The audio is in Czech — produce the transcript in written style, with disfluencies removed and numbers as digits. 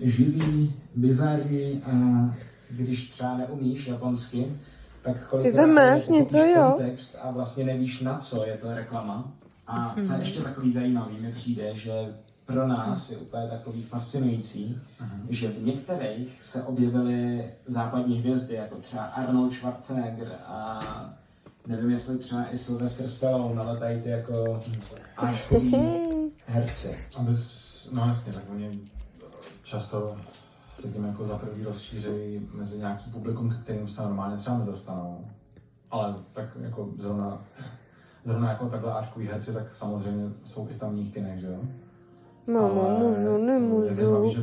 živý, bizarní a když třeba neumíš japonsky, tak Ty tam máš něco, jo? kontext a vlastně nevíš, na co je to reklama. A co je ještě takový zajímavý, mi přijde, že pro nás je úplně takový fascinující, že v některých se objevily západní hvězdy, jako třeba Arnold Schwarzenegger a nevím, jestli třeba i Sylvester Stallone, ale tady ty jako áčkoví herci. No jasně, tak oni často se tím jako za prvý rozšíří mezi nějaký publikum, k kterým se normálně třeba nedostanou. Ale tak jako zrovna jako takhle áčkoví herci, tak samozřejmě jsou i v tamních kinech, že jo? Mamo, můžu, nemůžu. Je zajímavý, že